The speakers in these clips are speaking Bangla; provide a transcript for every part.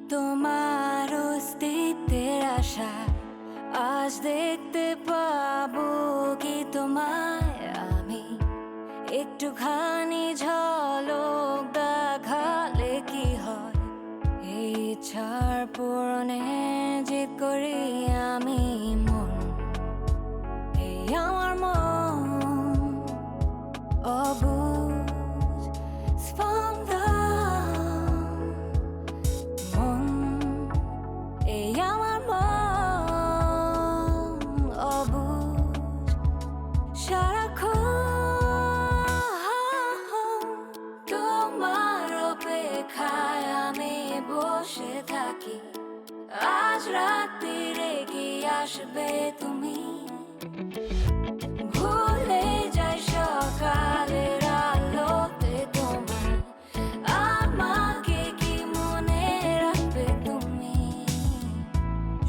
তোমার অস্তিত্বের আশা আজ দেখতে পাবো কি তোমায় আমি একটুখানি ঝলক দেখালে কি হয় এই ইচ্ছার পূরণে জিদ করি আমি মন এই আমার মন অবুঝ স্পন্দন মন এই আমার মন অবুঝ সারাক্ষণ তোমার অপেক্ষায় আমি বসে থাকি আজ রাত্রিরে কি আসবে তুমি ভুলে যাই সকালের আলোতে তোমার আমাকে কি মনে রাখবে তুমি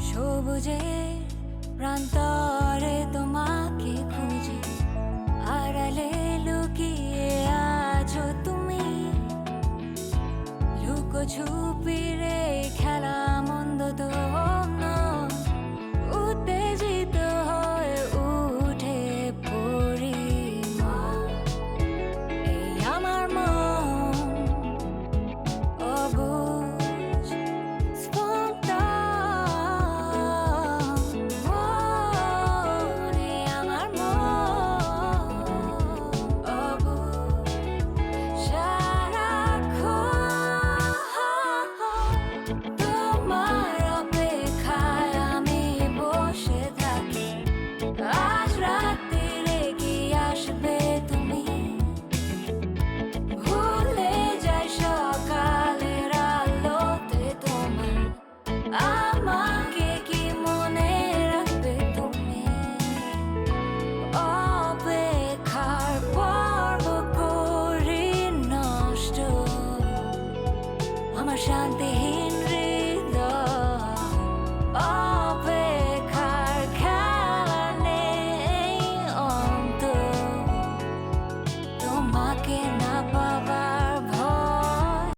সবুজের প্রান্তরে তোমাকে খুঁজি আড়ালে লুকিয়ে আছো তুমি লুকোছুপিরে খেলা মন্দ তো